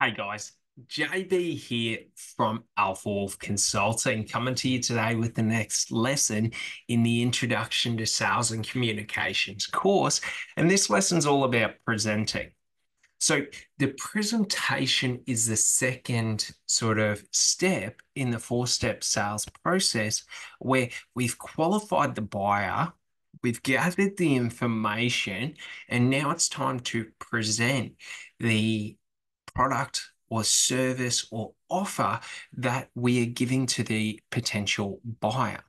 Hey guys, JB here from Alpha Wolf Consulting, coming to you today with the next lesson in the Introduction to Sales and Communications course. And this lesson's all about presenting. So the presentation is the second sort of step in the four-step sales process where we've qualified the buyer, we've gathered the information, and now it's time to present the product or service or offer that we are giving to the potential buyer.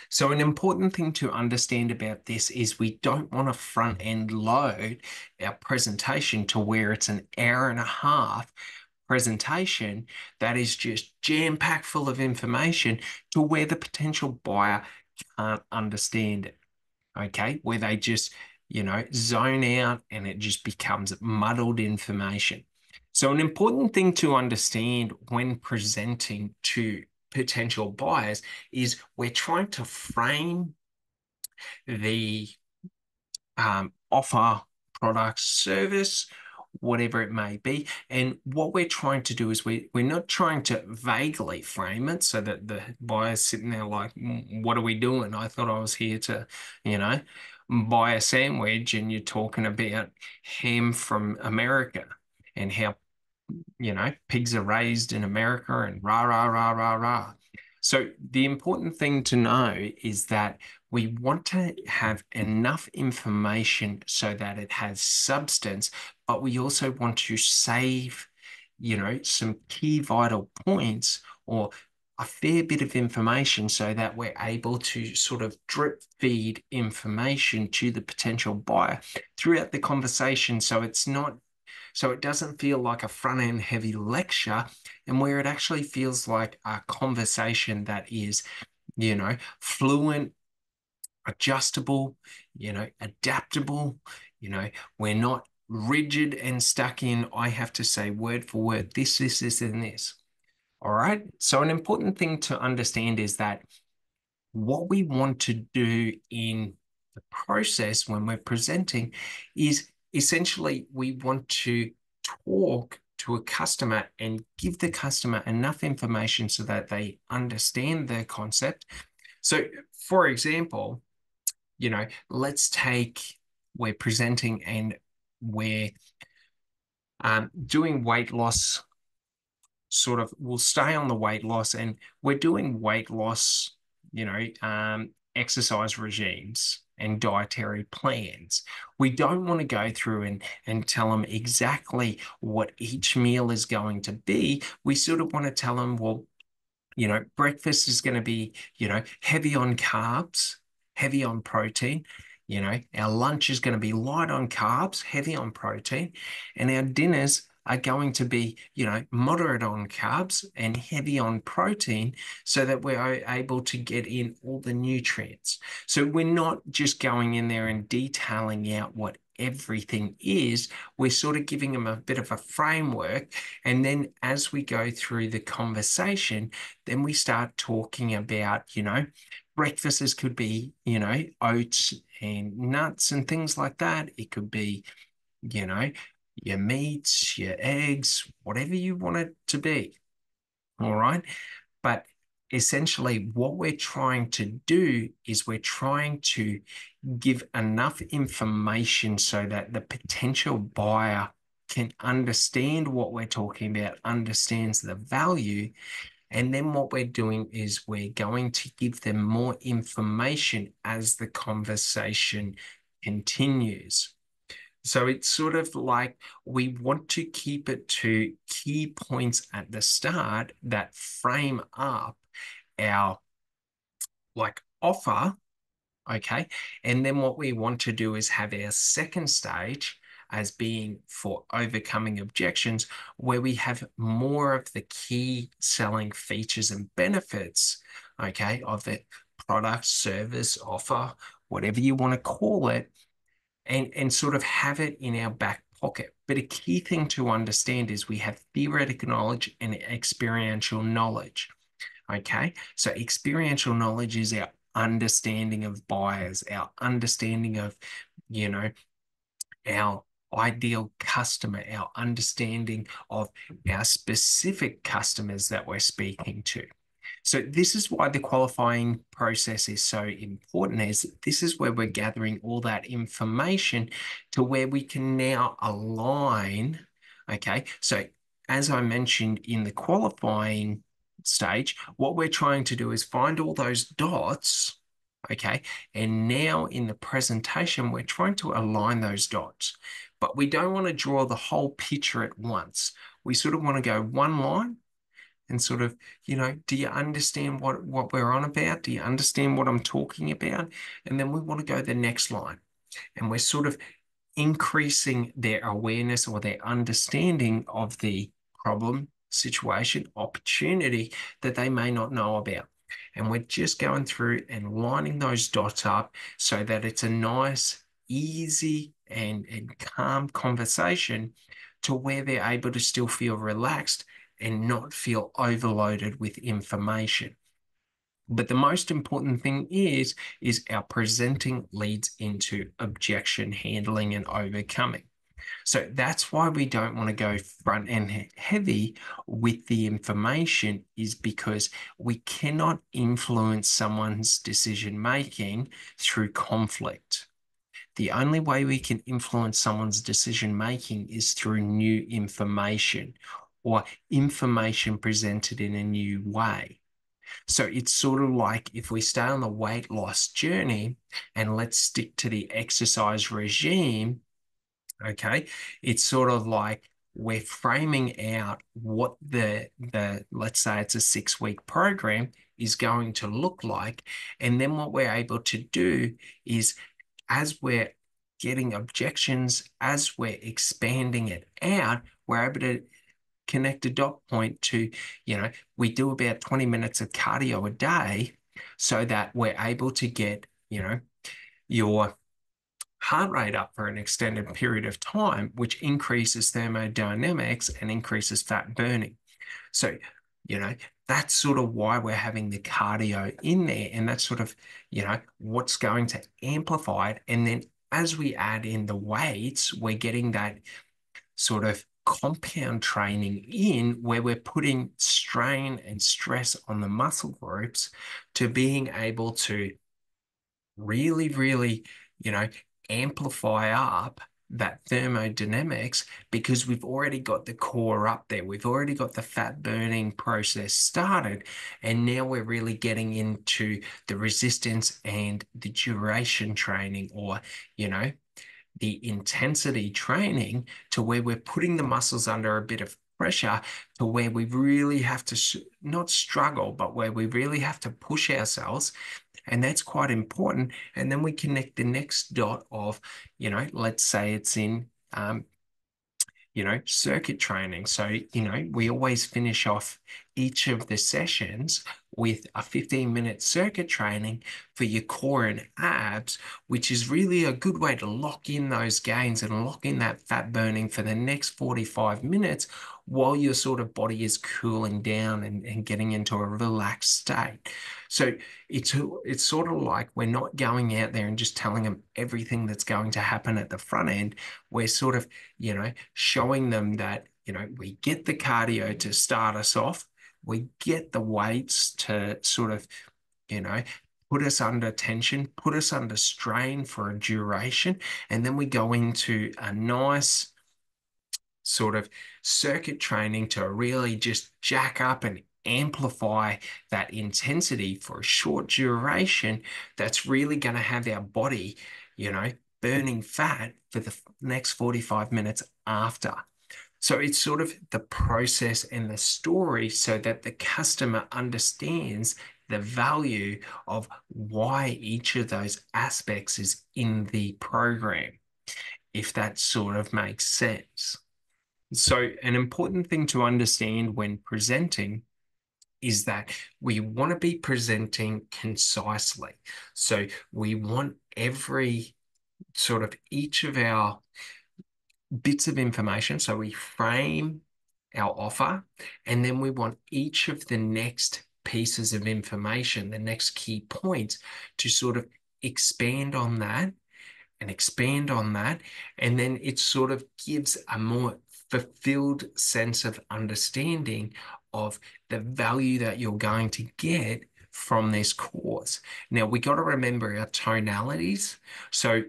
So an important thing to understand about this is we don't want to front end load our presentation to where it's an hour and a half presentation that is just jam-packed full of information to where the potential buyer can't understand it. Okay, where they just, zone out and it just becomes muddled information. So an important thing to understand when presenting to potential buyers is we're trying to frame the offer, product, service, whatever it may be. And what we're trying to do is we're not trying to vaguely frame it so that the buyer's sitting there like, what are we doing? I thought I was here to, buy a sandwich, and you're talking about ham from America and how pigs are raised in America and rah, rah, rah, rah, rah. So the important thing to know is that we want to have enough information so that it has substance, but we also want to save, some key vital points or a fair bit of information so that we're able to sort of drip feed information to the potential buyer throughout the conversation. So it doesn't feel like a front end heavy lecture, and where it actually feels like a conversation that is, fluent, adjustable, adaptable. We're not rigid and stuck in, I have to say word for word, this, and this. All right. So an important thing to understand is that what we want to do in the process when we're presenting is essentially we want to talk to a customer and give the customer enough information so that they understand the concept. So, for example, let's take we're presenting and we're doing weight loss. Sort of, we'll stay on the weight loss, and we're doing weight loss, exercise regimes and dietary plans. We don't want to go through and tell them exactly what each meal is going to be. We sort of want to tell them, well, breakfast is going to be, heavy on carbs, heavy on protein. Our lunch is going to be light on carbs, heavy on protein, and our dinners are going to be, moderate on carbs and heavy on protein so that we're able to get in all the nutrients. So we're not just going in there and detailing out what everything is. We're sort of giving them a bit of a framework. And then as we go through the conversation, then we start talking about, breakfasts could be, oats and nuts and things like that. It could be, your meats, your eggs, whatever you want it to be. All right. But essentially, what we're trying to do is we're trying to give enough information so that the potential buyer can understand what we're talking about, understands the value. And then what we're doing is we're going to give them more information as the conversation continues. So it's sort of like we want to keep it to key points at the start that frame up our offer. Okay. And then what we want to do is have our second stage as being for overcoming objections, where we have more of the key selling features and benefits, okay, of the product, service, offer, whatever you want to call it, and sort of have it in our back pocket. But a key thing to understand is we have theoretical knowledge and experiential knowledge. Okay, so experiential knowledge is our understanding of buyers, our understanding of, our ideal customer, our understanding of our specific customers that we're speaking to. So this is why the qualifying process is so important, is this is where we're gathering all that information to where we can now align. Okay, so as I mentioned in the qualifying stage, what we're trying to do is find all those dots. Okay, and now in the presentation, we're trying to align those dots, but we don't want to draw the whole picture at once. We sort of want to go one line and sort of, do you understand what we're on about? Do you understand what I'm talking about? And then we want to go the next line. And we're sort of increasing their awareness or their understanding of the problem, situation, opportunity that they may not know about. And we're just going through and lining those dots up so that it's a nice, easy, and calm conversation to where they're able to still feel relaxed and not feel overloaded with information. But the most important thing is our presenting leads into objection handling and overcoming. So that's why we don't want to go front end heavy with the information, is because we cannot influence someone's decision making through conflict. The only way we can influence someone's decision making is through new information or information presented in a new way. So it's sort of like if we stay on the weight loss journey and let's stick to the exercise regime, okay, it's sort of like we're framing out what the let's say it's a 6-week program is going to look like. And then what we're able to do is, as we're getting objections, as we're expanding it out, we're able to connect a dot point to, we do about 20 minutes of cardio a day so that we're able to get, your heart rate up for an extended period of time, which increases thermodynamics and increases fat burning. So, that's sort of why we're having the cardio in there. And that's sort of, what's going to amplify it. And then as we add in the weights, we're getting that sort of compound training in where we're putting strain and stress on the muscle groups to being able to really, really, amplify up that thermodynamics, because we've already got the core up there. We've already got the fat burning process started. And now we're really getting into the resistance and the duration training, or, the intensity training, to where we're putting the muscles under a bit of pressure, to where we really have to not struggle, but where we really have to push ourselves. And that's quite important. And then we connect the next dot of, let's say it's in, circuit training. So, we always finish off each of the sessions with a 15-minute circuit training for your core and abs, which is really a good way to lock in those gains and lock in that fat burning for the next 45 minutes while your sort of body is cooling down and getting into a relaxed state. So it's sort of like we're not going out there and just telling them everything that's going to happen at the front end. We're sort of, showing them that, we get the cardio to start us off. We get the weights to sort of, put us under tension, put us under strain for a duration. And then we go into a nice sort of circuit training to really just jack up and amplify that intensity for a short duration. That's really going to have our body, burning fat for the next 45 minutes after. So it's sort of the process and the story so that the customer understands the value of why each of those aspects is in the program, if that sort of makes sense. So an important thing to understand when presenting is that we want to be presenting concisely. So we want every sort of each of our bits of information. So we frame our offer, and then we want each of the next pieces of information, the next key points, to sort of expand on that and expand on that. And then it sort of gives a more fulfilled sense of understanding of the value that you're going to get from this course. Now, we got to remember our tonalities. So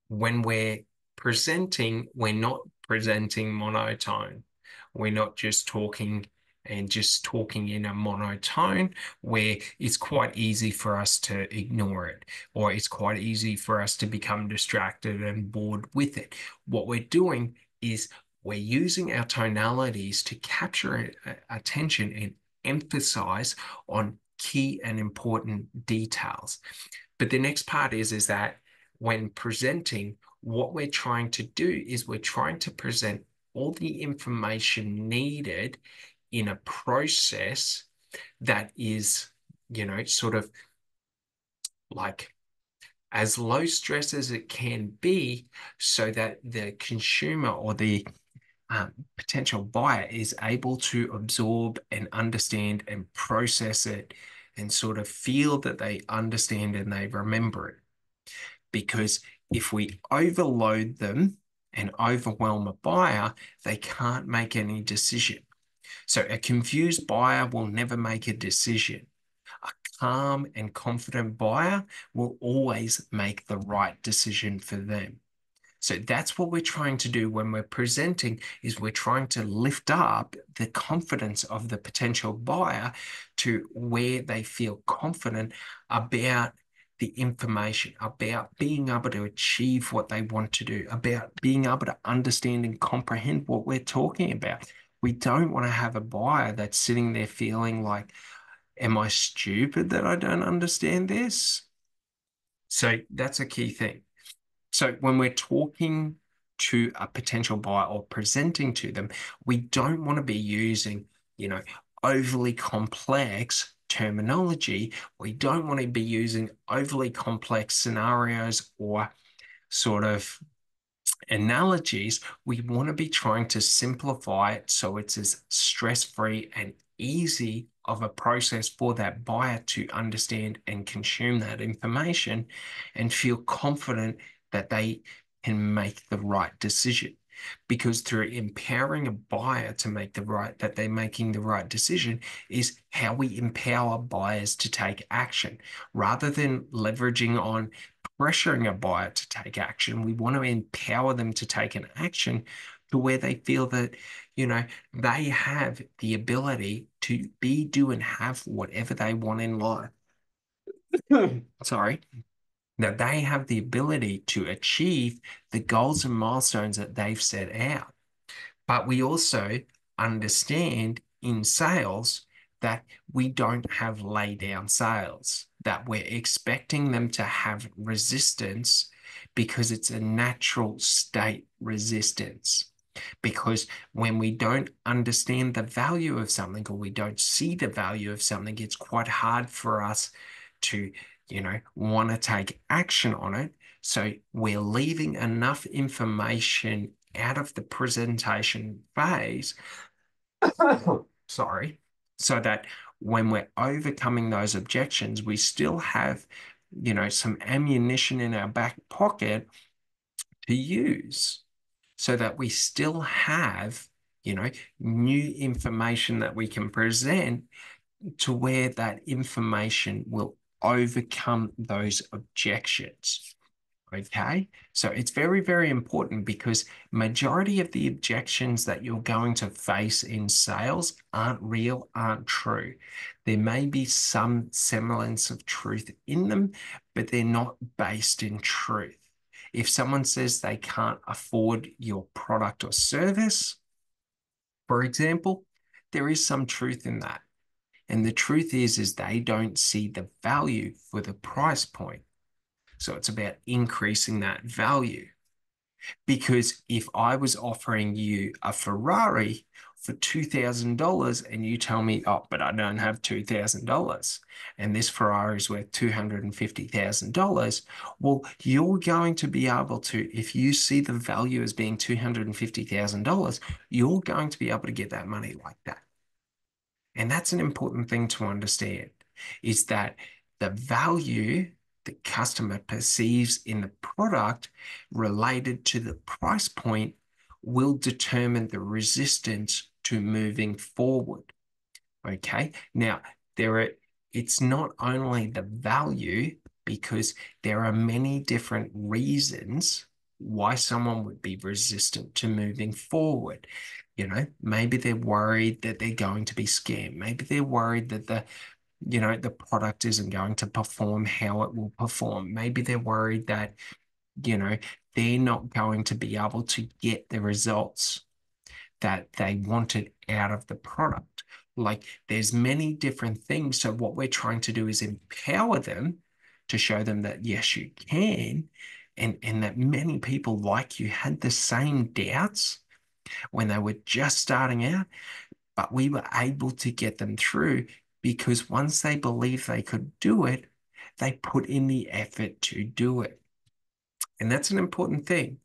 when we're presenting, we're not presenting monotone. We're not just talking and just talking in a monotone where it's quite easy for us to ignore it, or it's quite easy for us to become distracted and bored with it. What we're doing is we're using our tonalities to capture attention and emphasize on key and important details. But the next part is that when presenting, what we're trying to do is we're trying to present all the information needed in a process that is, sort of like as low stress as it can be so that the consumer or the potential buyer is able to absorb and understand and process it and sort of feel that they understand and they remember it. Because if we overload them and overwhelm a buyer, they can't make any decision. So a confused buyer will never make a decision. A calm and confident buyer will always make the right decision for them. So that's what we're trying to do when we're presenting is we're trying to lift up the confidence of the potential buyer to where they feel confident about the information, about being able to achieve what they want to do, about being able to understand and comprehend what we're talking about. We don't want to have a buyer that's sitting there feeling like, am I stupid that I don't understand this? So that's a key thing. So when we're talking to a potential buyer or presenting to them, we don't want to be using, overly complex terminology. We don't want to be using overly complex scenarios or sort of analogies. We want to be trying to simplify it so it's as stress-free and easy of a process for that buyer to understand and consume that information and feel confident that they can make the right decision. Because through empowering a buyer to make that they're making the right decision is how we empower buyers to take action rather than leveraging on pressuring a buyer to take action. We want to empower them to take an action to where they feel that, they have the ability to be, do, and have whatever they want in life. Sorry. That they have the ability to achieve the goals and milestones that they've set out. But we also understand in sales that we don't have lay down sales, that we're expecting them to have resistance because it's a natural state resistance. Because when we don't understand the value of something or we don't see the value of something, it's quite hard for us to, want to take action on it. So we're leaving enough information out of the presentation phase, sorry, so that when we're overcoming those objections, we still have, some ammunition in our back pocket to use so that we still have, new information that we can present to where that information will overcome those objections. Okay, so it's very, very important because majority of the objections that you're going to face in sales aren't real, aren't true. There may be some semblance of truth in them, but they're not based in truth. If someone says they can't afford your product or service, for example, there is some truth in that. And the truth is they don't see the value for the price point. So it's about increasing that value. Because if I was offering you a Ferrari for $2,000 and you tell me, oh, but I don't have $2,000 and this Ferrari is worth $250,000, well, you're going to be able to, if you see the value as being $250,000, you're going to be able to get that money like that. And that's an important thing to understand is that the value the customer perceives in the product related to the price point will determine the resistance to moving forward. Okay. Now, there are, it's not only the value, because there are many different reasons why someone would be resistant to moving forward. Maybe they're worried that they're going to be scammed. Maybe they're worried that the product isn't going to perform how it will perform. Maybe they're worried that, you know, they're not going to be able to get the results that they wanted out of the product. Like, there's many different things. So what we're trying to do is empower them to show them that yes, you can, and that many people like you had the same doubts when they were just starting out, but we were able to get them through because once they believed they could do it, they put in the effort to do it. And that's an important thing.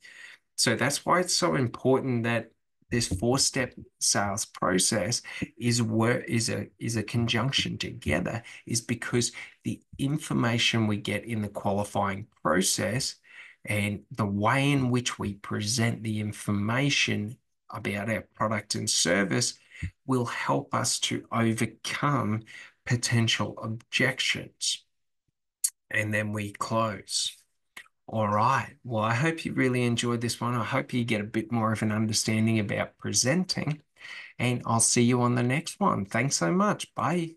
So that's why it's so important that this four-step sales process is a conjunction together, is because the information we get in the qualifying process and the way in which we present the information about our product and service will help us to overcome potential objections. And then we close. All right. Well, I hope you really enjoyed this one. I hope you get a bit more of an understanding about presenting, and I'll see you on the next one. Thanks so much. Bye.